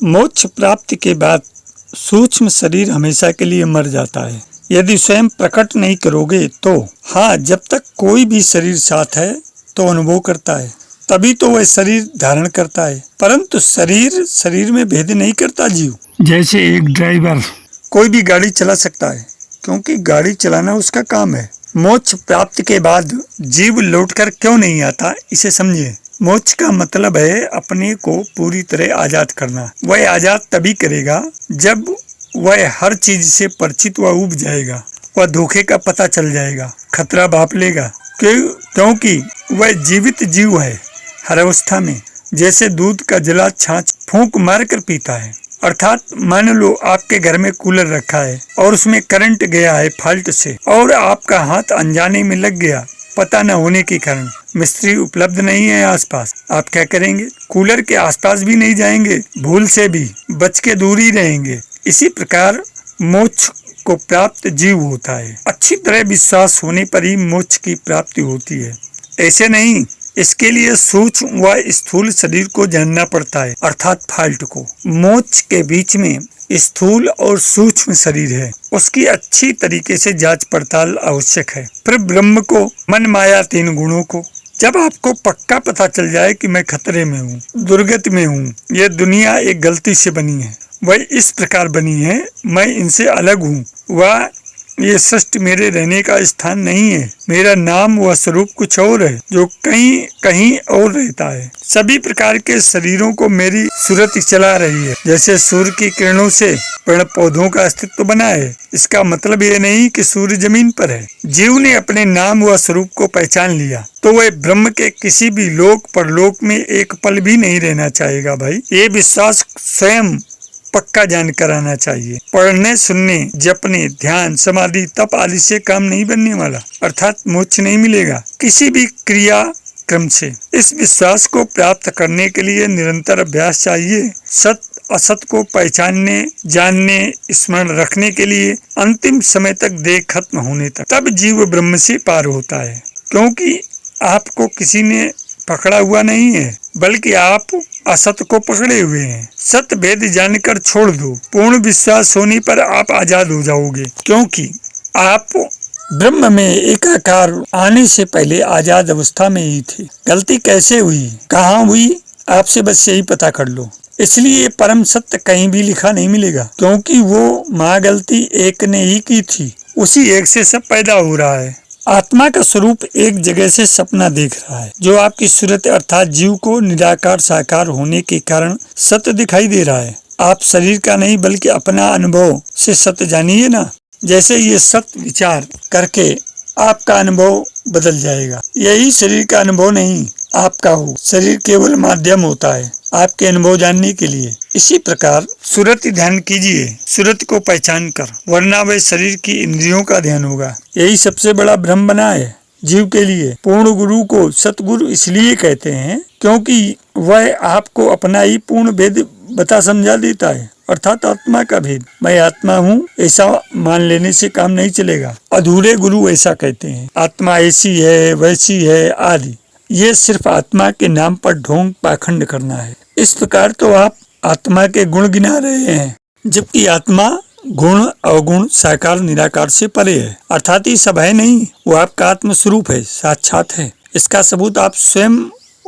मोक्ष प्राप्ति के बाद सूक्ष्म शरीर हमेशा के लिए मर जाता है यदि स्वयं प्रकट नहीं करोगे तो। हाँ, जब तक कोई भी शरीर साथ है तो अनुभव करता है, तभी तो वह शरीर धारण करता है, परंतु शरीर शरीर में भेद नहीं करता जीव। जैसे एक ड्राइवर कोई भी गाड़ी चला सकता है क्योंकि गाड़ी चलाना उसका काम है। मोक्ष प्राप्ति के बाद जीव लौटकर क्यों नहीं आता, इसे समझिए। मोक्ष का मतलब है अपने को पूरी तरह आजाद करना। वह आजाद तभी करेगा जब वह हर चीज से परिचित व उब जाएगा, वह धोखे का पता चल जाएगा, खतरा भाप लेगा, क्योंकि वह जीवित जीव है हर अवस्था में। जैसे दूध का जला छाछ फूंक मार कर पीता है। अर्थात मान लो आपके घर में कूलर रखा है और उसमें करंट गया है फाल्ट से और आपका हाथ अनजाने में लग गया, पता न होने के कारण। मिस्त्री उपलब्ध नहीं है आसपास, आप क्या करेंगे? कूलर के आसपास भी नहीं जाएंगे, भूल से भी बच के दूर ही रहेंगे। इसी प्रकार मोक्ष को प्राप्त जीव होता है। अच्छी तरह विश्वास होने पर ही मोक्ष की प्राप्ति होती है, ऐसे नहीं। इसके लिए सूक्ष्म व स्थूल शरीर को जानना पड़ता है, अर्थात फाल्ट को। मोक्ष के बीच में स्थूल और सूक्ष्म शरीर है, उसकी अच्छी तरीके से जांच पड़ताल आवश्यक है। फिर ब्रह्म को, मन, माया, तीन गुणों को। जब आपको पक्का पता चल जाए कि मैं खतरे में हूँ, दुर्गति में हूँ, यह दुनिया एक गलती से बनी है, वह इस प्रकार बनी है, मैं इनसे अलग हूँ, वह ये सृष्टि मेरे रहने का स्थान नहीं है, मेरा नाम व स्वरूप कुछ और है जो कहीं और रहता है। सभी प्रकार के शरीरों को मेरी सूरत चला रही है। जैसे सूर्य की किरणों से पेड़ पौधों का अस्तित्व बना है, इसका मतलब ये नहीं कि सूर्य जमीन पर है। जीव ने अपने नाम व स्वरूप को पहचान लिया तो वह ब्रह्म के किसी भी लोक परलोक में एक पल भी नहीं रहना चाहेगा। भाई, ये विश्वास स्वयं पक्का जान कर आना चाहिए। पढ़ने, सुनने, जपने, ध्यान, समाधि, तप आदि से काम नहीं बनने वाला, अर्थात मोक्ष नहीं मिलेगा किसी भी क्रिया क्रम से। इस विश्वास को प्राप्त करने के लिए निरंतर अभ्यास चाहिए। सत्य असत को पहचानने, जानने, स्मरण रखने के लिए अंतिम समय तक देह खत्म होने तक, तब जीव ब्रह्म से पार होता है। क्योंकि आपको किसी ने पकड़ा हुआ नहीं है, बल्कि आप असत को पकड़े हुए हैं। सत्य भेद जानकर छोड़ दो, पूर्ण विश्वास होने पर आप आजाद हो जाओगे, क्योंकि आप ब्रह्म में एकाकार आने से पहले आजाद अवस्था में ही थे। गलती कैसे हुई, कहाँ हुई, आपसे बस यही पता कर लो। इसलिए परम सत्य कहीं भी लिखा नहीं मिलेगा, क्योंकि वो महागलती एक ने ही की थी, उसी एक से सब पैदा हो रहा है। आत्मा का स्वरूप एक जगह से सपना देख रहा है, जो आपकी सूरत अर्थात जीव को निराकार साकार होने के कारण सत्य दिखाई दे रहा है। आप शरीर का नहीं बल्कि अपना अनुभव से सत्य जानिए ना। जैसे ये सत्य विचार करके आपका अनुभव बदल जाएगा। यही शरीर का अनुभव नहीं आपका हो, शरीर केवल माध्यम होता है आपके अनुभव जानने के लिए। इसी प्रकार सूरत ध्यान कीजिए, सूरत को पहचान कर, वरना वह शरीर की इंद्रियों का ध्यान होगा। यही सबसे बड़ा भ्रम बना है जीव के लिए। पूर्ण गुरु को सतगुरु इसलिए कहते हैं क्योंकि वह आपको अपना ही पूर्ण भेद बता समझा देता है, अर्थात आत्मा का भेद। मैं आत्मा हूँ ऐसा मान लेने से काम नहीं चलेगा। अधूरे गुरु ऐसा कहते हैं, आत्मा ऐसी है वैसी है आदि। ये सिर्फ आत्मा के नाम पर ढोंग पाखंड करना है। इस प्रकार तो आप आत्मा के गुण गिना रहे हैं, जबकि आत्मा गुण अवगुण साकार निराकार से परे है, अर्थात ये सब है नहीं, वो आपका आत्म स्वरूप है, साक्षात है। इसका सबूत आप स्वयं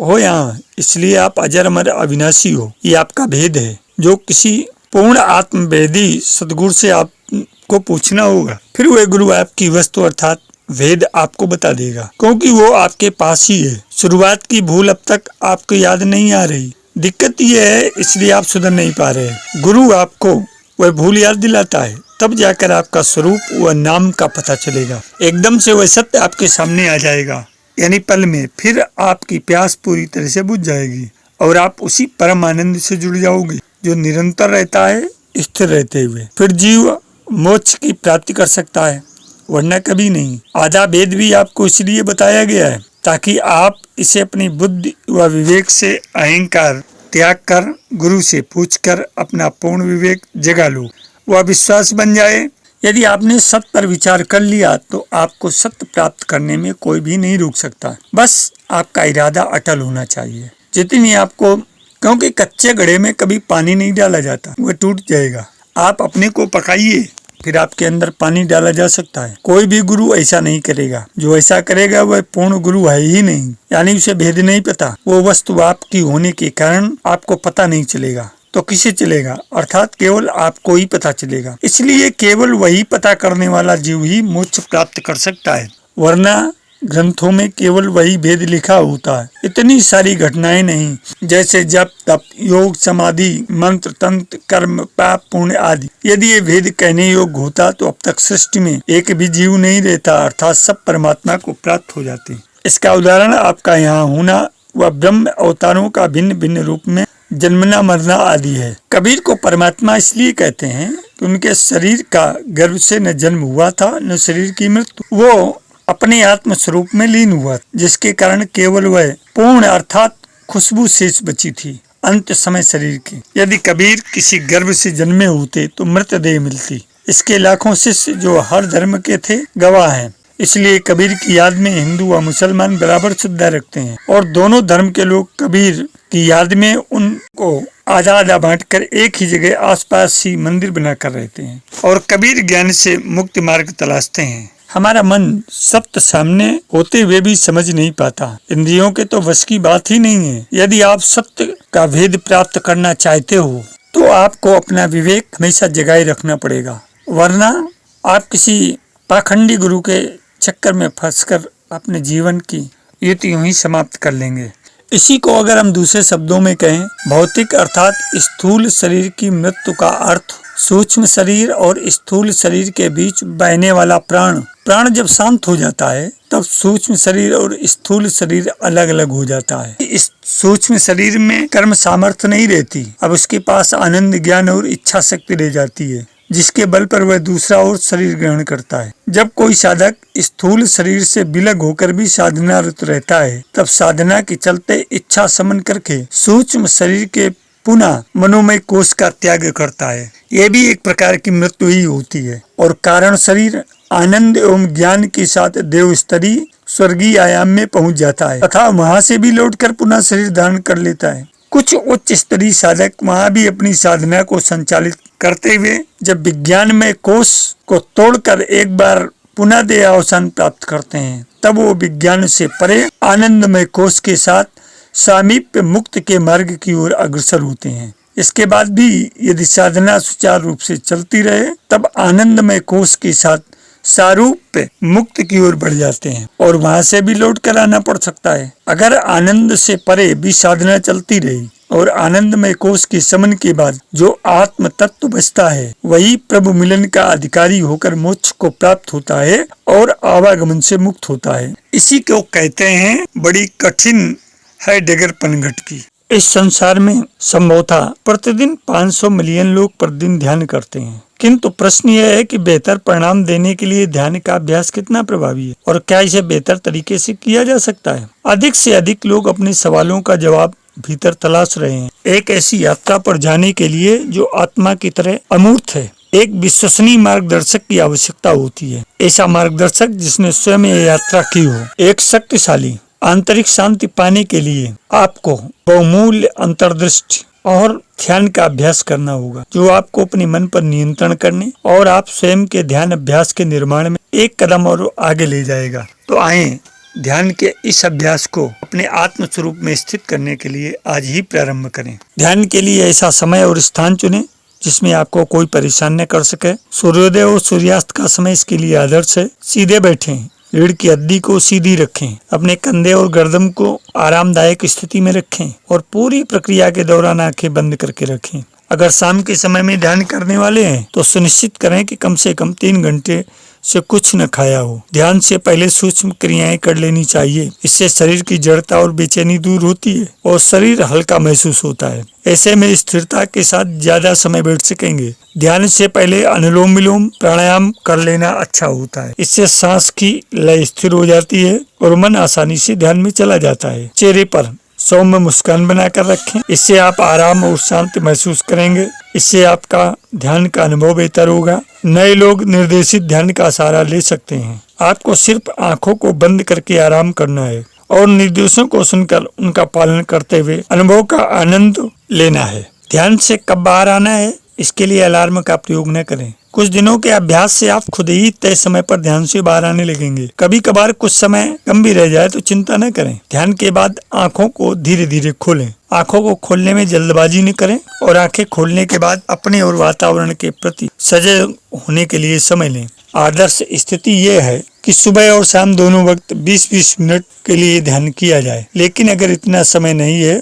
हो यहाँ, इसलिए आप अजर अमर अविनाशी हो। ये आपका भेद है जो किसी पूर्ण आत्मवेदी सदगुरु से आपको पूछना होगा। फिर वह गुरु आपकी वस्तु अर्थात वेद आपको बता देगा, क्योंकि वो आपके पास ही है। शुरुआत की भूल अब तक आपको याद नहीं आ रही, दिक्कत ये है, इसलिए आप सुधर नहीं पा रहे। गुरु आपको वह भूल याद दिलाता है, तब जाकर आपका स्वरूप व नाम का पता चलेगा। एकदम से वह सत्य आपके सामने आ जाएगा, यानी पल में। फिर आपकी प्यास पूरी तरह से बुझ जाएगी और आप उसी परम आनंद से जुड़ जाओगे जो निरंतर रहता है स्थिर रहते हुए। फिर जीव मोक्ष की प्राप्ति कर सकता है, वरना कभी नहीं। आधा भेद भी आपको इसलिए बताया गया है ताकि आप इसे अपनी बुद्धि व विवेक से अहंकार त्याग कर गुरु से पूछकर अपना पूर्ण विवेक जगा लो, वह विश्वास बन जाए। यदि आपने सत्य पर विचार कर लिया तो आपको सत्य प्राप्त करने में कोई भी नहीं रोक सकता। बस आपका इरादा अटल होना चाहिए। जितनी आपको क्योंकि कच्चे घड़े में कभी पानी नहीं डाला जाता, वह टूट जाएगा। आप अपने को पकाइए, फिर आपके अंदर पानी डाला जा सकता है। कोई भी गुरु ऐसा नहीं करेगा। जो ऐसा करेगा वह पूर्ण गुरु है ही नहीं, यानी उसे भेद नहीं पता। वो वस्तु आपकी होने के कारण आपको पता नहीं चलेगा तो किसे चलेगा, अर्थात केवल आपको ही पता चलेगा। इसलिए केवल वही पता करने वाला जीव ही मोक्ष प्राप्त कर सकता है, वरना ग्रंथों में केवल वही भेद लिखा होता है। इतनी सारी घटनाएं नहीं, जैसे जप, तप, योग, समाधि, मंत्र, तंत्र, कर्म, पाप, पुण्य आदि। यदि ये भेद कहने योग्य होता तो अब तक सृष्टि में एक भी जीव नहीं रहता, अर्थात सब परमात्मा को प्राप्त हो जाते। इसका उदाहरण आपका यहाँ होना व ब्रह्म अवतारों का भिन्न भिन्न रूप में जन्मना मरना आदि है। कबीर को परमात्मा इसलिए कहते हैं कि उनके शरीर का गर्भ से न जन्म हुआ था न शरीर की मृत्यु। वो अपने आत्म स्वरूप में लीन हुआ, जिसके कारण केवल वह पूर्ण अर्थात खुशबू शेष बची थी अंत समय शरीर की। यदि कबीर किसी गर्भ से जन्मे होते तो मृतदेह मिलती। इसके लाखों शिष्य जो हर धर्म के थे गवाह हैं। इसलिए कबीर की याद में हिंदू व मुसलमान बराबर श्रद्धा रखते हैं और दोनों धर्म के लोग कबीर की याद में उनको आधा आधा बांट कर एक ही जगह आसपास ही मंदिर बनाकर रहते हैं और कबीर ज्ञान से मुक्ति मार्ग तलाशते हैं। हमारा मन सत्य सामने होते हुए भी समझ नहीं पाता, इंद्रियों के तो वश की बात ही नहीं है। यदि आप सत्य का भेद प्राप्त करना चाहते हो तो आपको अपना विवेक हमेशा जगाए रखना पड़ेगा, वरना आप किसी पाखंडी गुरु के चक्कर में फंसकर अपने जीवन की युति यूं ही समाप्त कर लेंगे। इसी को अगर हम दूसरे शब्दों में कहें, भौतिक अर्थात स्थूल शरीर की मृत्यु का अर्थ सूक्ष्म शरीर और स्थूल शरीर के बीच बहने वाला प्राण। प्राण जब शांत हो जाता है तब सूक्ष्म शरीर और स्थूल शरीर अलग अलग हो जाता है। इस सूक्ष्म शरीर में कर्म सामर्थ्य नहीं रहती, अब उसके पास आनंद, ज्ञान और इच्छा शक्ति रह जाती है, जिसके बल पर वह दूसरा और शरीर ग्रहण करता है। जब कोई साधक स्थूल शरीर से विलग होकर भी साधनारत रहता है, तब साधना के चलते इच्छा समन करके सूक्ष्म शरीर के पुनः मनोमय कोश का त्याग करता है। यह भी एक प्रकार की मृत्यु ही होती है और कारण शरीर आनंद एवं ज्ञान के साथ देव स्तरीय स्वर्गीय आयाम में पहुंच जाता है तथा वहां से भी लौटकर पुनः शरीर धारण कर लेता है। कुछ उच्च स्तरीय साधक वहां भी अपनी साधना को संचालित करते हुए जब विज्ञान में कोश को तोड़कर एक बार पुनः देह अवसान प्राप्त करते हैं, तब वो विज्ञान से परे आनंदमय कोश के साथ सामीप्य मुक्त के मार्ग की ओर अग्रसर होते हैं। इसके बाद भी यदि साधना सुचारू रूप से चलती रहे तब आनंदमय कोश के साथ सारूप्य मुक्त की ओर बढ़ जाते हैं और वहां से भी लौट कर आना पड़ सकता है। अगर आनंद से परे भी साधना चलती रही और आनंदमय कोश के समन के बाद जो आत्म तत्व बचता है वही प्रभु मिलन का अधिकारी होकर मोक्ष को प्राप्त होता है और आवागमन से मुक्त होता है। इसी को कहते हैं बड़ी कठिन है डगर पनघट की। इस संसार में संभवतः प्रतिदिन 500 मिलियन लोग प्रतिदिन ध्यान करते हैं, किंतु प्रश्न यह है कि बेहतर परिणाम देने के लिए ध्यान का अभ्यास कितना प्रभावी है और क्या इसे बेहतर तरीके से किया जा सकता है। अधिक से अधिक लोग अपने सवालों का जवाब भीतर तलाश रहे हैं, एक ऐसी यात्रा पर जाने के लिए जो आत्मा की तरह अमूर्त है। एक विश्वसनीय मार्गदर्शक की आवश्यकता होती है, ऐसा मार्गदर्शक जिसने स्वयं यह यात्रा की हो। एक शक्तिशाली आंतरिक शांति पाने के लिए आपको बहुमूल्य अंतर्दृष्टि और ध्यान का अभ्यास करना होगा, जो आपको अपने मन पर नियंत्रण करने और आप स्वयं के ध्यान अभ्यास के निर्माण में एक कदम और आगे ले जाएगा। तो आए ध्यान के इस अभ्यास को अपने आत्म स्वरूप में स्थित करने के लिए आज ही प्रारंभ करें। ध्यान के लिए ऐसा समय और स्थान चुनें जिसमें आपको कोई परेशान न कर सके। सूर्योदय और सूर्यास्त का समय इसके लिए आदर्श है। सीधे बैठें, रीढ़ की हड्डी को सीधी रखें, अपने कंधे और गर्दन को आरामदायक स्थिति में रखें और पूरी प्रक्रिया के दौरान आंखें बंद करके रखें। अगर शाम के समय में ध्यान करने वाले हैं तो सुनिश्चित करें कि कम से कम 3 घंटे से कुछ न खाया हो। ध्यान से पहले सूक्ष्म क्रियाएं कर लेनी चाहिए, इससे शरीर की जड़ता और बेचैनी दूर होती है और शरीर हल्का महसूस होता है। ऐसे में स्थिरता के साथ ज्यादा समय बैठ सकेंगे। ध्यान से पहले अनुलोम विलोम प्राणायाम कर लेना अच्छा होता है, इससे सांस की लय स्थिर हो जाती है और मन आसानी से ध्यान में चला जाता है। चेहरे पर सौम्य मुस्कान बनाकर रखें, इससे आप आराम और शांति महसूस करेंगे। इससे आपका ध्यान का अनुभव बेहतर होगा। नए लोग निर्देशित ध्यान का सहारा ले सकते हैं। आपको सिर्फ आंखों को बंद करके आराम करना है और निर्देशों को सुनकर उनका पालन करते हुए अनुभव का आनंद लेना है। ध्यान से कब बाहर आना है, इसके लिए अलार्म का प्रयोग न करें। कुछ दिनों के अभ्यास से आप खुद ही तय समय पर ध्यान से बाहर आने लगेंगे। कभी कभार कुछ समय कम भी रह जाए तो चिंता न करें। ध्यान के बाद आंखों को धीरे धीरे खोलें। आंखों को खोलने में जल्दबाजी न करें और आंखें खोलने के बाद अपने और वातावरण के प्रति सजग होने के लिए समय लें। आदर्श स्थिति यह है कि सुबह और शाम दोनों वक्त 20-20 मिनट के लिए ध्यान किया जाए, लेकिन अगर इतना समय नहीं है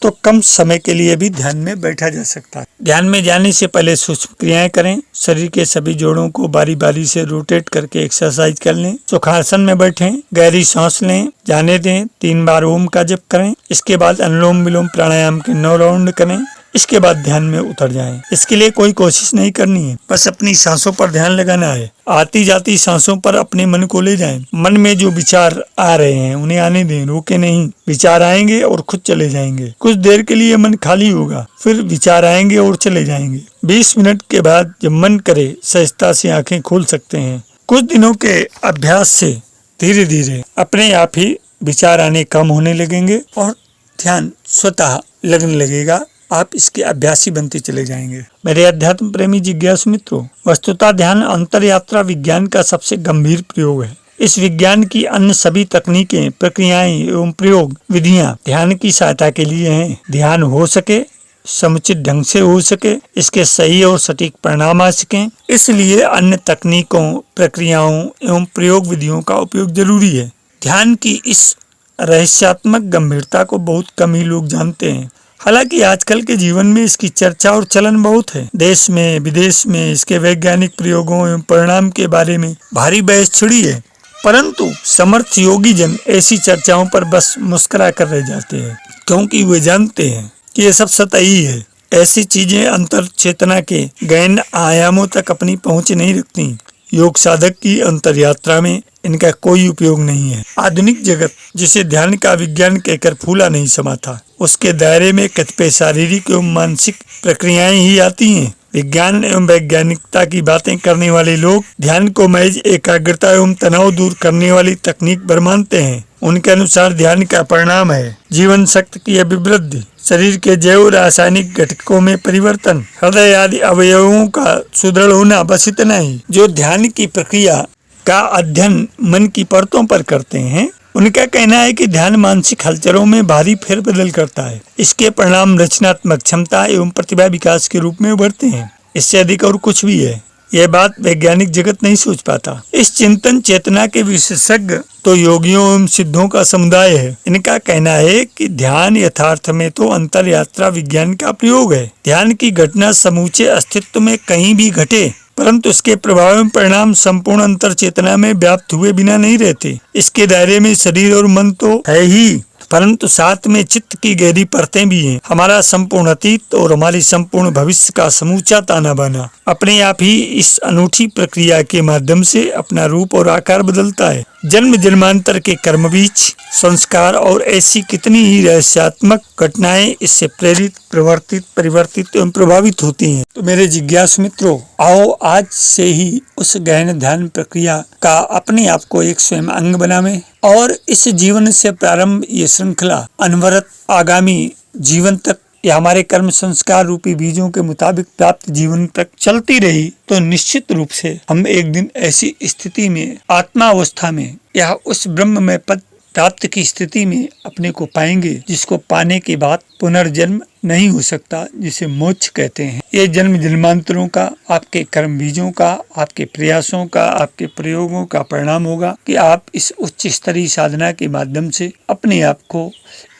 तो कम समय के लिए भी ध्यान में बैठा जा सकता है। ध्यान में जाने से पहले सूक्ष्म क्रियाएं करें। शरीर के सभी जोड़ों को बारी बारी से रोटेट करके एक्सरसाइज कर लें। सुखासन में बैठें, गहरी सांस लें, जाने दें, 3 बार ओम का जप करें। इसके बाद अनुलोम विलोम प्राणायाम के 9 राउंड करें। इसके बाद ध्यान में उतर जाएं। इसके लिए कोई कोशिश नहीं करनी है, बस अपनी सांसों पर ध्यान लगाना है। आती जाती सांसों पर अपने मन को ले जाएं। मन में जो विचार आ रहे हैं उन्हें आने दें, रोके नहीं। विचार आएंगे और खुद चले जाएंगे। कुछ देर के लिए मन खाली होगा, फिर विचार आएंगे और चले जाएंगे। 20 मिनट के बाद जब मन करे सहजता से आंखें खोल सकते हैं। कुछ दिनों के अभ्यास से धीरे धीरे अपने आप ही विचार आने कम होने लगेंगे और ध्यान स्वतः लगने लगेगा। आप इसके अभ्यासी बनते चले जाएंगे। मेरे अध्यात्म प्रेमी जिज्ञासु मित्रों, वस्तुतः ध्यान अंतर यात्रा विज्ञान का सबसे गंभीर प्रयोग है। इस विज्ञान की अन्य सभी तकनीकें, प्रक्रियाएं एवं प्रयोग विधियां ध्यान की सहायता के लिए हैं। ध्यान हो सके, समुचित ढंग से हो सके, इसके सही और सटीक परिणाम आ सकें, इसलिए अन्य तकनीकों, प्रक्रियाओं एवं प्रयोग विधियों का उपयोग जरूरी है। ध्यान की इस रहस्यात्मक गंभीरता को बहुत कम ही लोग जानते हैं। हालांकि आजकल के जीवन में इसकी चर्चा और चलन बहुत है। देश में विदेश में इसके वैज्ञानिक प्रयोगों एवं परिणाम के बारे में भारी बहस छिड़ी है, परंतु समर्थ योगी जन ऐसी चर्चाओं पर बस मुस्कुरा कर रह जाते हैं, क्योंकि वे जानते हैं कि ये सब सतही है। ऐसी चीजें अंतर चेतना के गहन आयामों तक अपनी पहुंच नहीं रखती। योग साधक की अंतर यात्रा में इनका कोई उपयोग नहीं है। आधुनिक जगत, जिसे ध्यान का विज्ञान कहकर फूला नहीं समा था, उसके दायरे में कतिपय शारीरिक एवं मानसिक प्रक्रियाएं ही आती हैं। विज्ञान एवं वैज्ञानिकता की बातें करने वाले लोग ध्यान को महज एकाग्रता एवं तनाव दूर करने वाली तकनीक भर मानते हैं। उनके अनुसार ध्यान का परिणाम है जीवन शक्ति की अभिवृद्धि, शरीर के जैव रासायनिक घटकों में परिवर्तन, हृदय आदि अवयवों का सुदृढ़ होना, बस इतना ही। जो ध्यान की प्रक्रिया का अध्ययन मन की परतों पर करते हैं, उनका कहना है कि ध्यान मानसिक हलचलों में भारी फेरबदल करता है। इसके परिणाम रचनात्मक क्षमता एवं प्रतिभा विकास के रूप में उभरते हैं। इससे अधिक और कुछ भी है, यह बात वैज्ञानिक जगत नहीं सोच पाता। इस चिंतन चेतना के विशेषज्ञ तो योगियों एवं सिद्धों का समुदाय है। इनका कहना है कि ध्यान यथार्थ में तो अंतर यात्रा विज्ञान का प्रयोग है। ध्यान की घटना समूचे अस्तित्व में कहीं भी घटे, परंतु इसके प्रभाव एवं परिणाम संपूर्ण अंतर चेतना में व्याप्त हुए बिना नहीं रहते। इसके दायरे में शरीर और मन तो है ही, परंतु साथ में चित्त की गहरी परतें भी हैं। हमारा संपूर्ण अतीत और हमारी संपूर्ण भविष्य का समूचा ताना बाना अपने आप ही इस अनूठी प्रक्रिया के माध्यम से अपना रूप और आकार बदलता है। जन्म जन्मांतर के कर्म बीज, संस्कार और ऐसी कितनी ही रहस्यात्मक घटनाएं इससे प्रेरित, प्रवर्तित, परिवर्तित एवं प्रभावित होती हैं। तो मेरे जिज्ञासु मित्रों, आओ आज से ही उस गहन ध्यान प्रक्रिया का अपने आप को एक स्वयं अंग बनावें और इस जीवन से प्रारंभ ये श्रृंखला अनवरत आगामी जीवन तक या हमारे कर्म संस्कार रूपी बीजों के मुताबिक प्राप्त जीवन तक चलती रही तो निश्चित रूप से हम एक दिन ऐसी स्थिति में, आत्मा अवस्था में या उस ब्रह्म में पद प्राप्त की स्थिति में अपने को पाएंगे, जिसको पाने के बाद पुनर्जन्म नहीं हो सकता, जिसे मोक्ष कहते हैं। ये जन्म जन्मांतरों का, आपके कर्म बीजों का, आपके प्रयासों का, आपके प्रयोगों का परिणाम होगा कि आप इस उच्च स्तरीय साधना के माध्यम से अपने आप को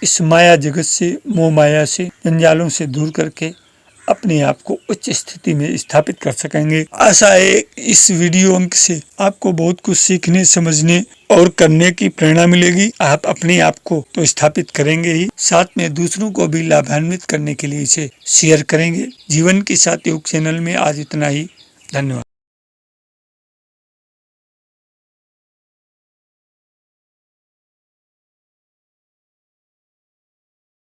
इस माया जगत से, मोह माया से, जंजालों से दूर करके अपने आप को उच्च स्थिति में स्थापित कर सकेंगे। आशा है इस वीडियो अंक से आपको बहुत कुछ सीखने, समझने और करने की प्रेरणा मिलेगी। आप अपने आप को तो स्थापित करेंगे ही, साथ में दूसरों को भी लाभान्वित करने के लिए इसे शेयर करेंगे। जीवन के साथ योग चैनल में आज इतना ही। धन्यवाद।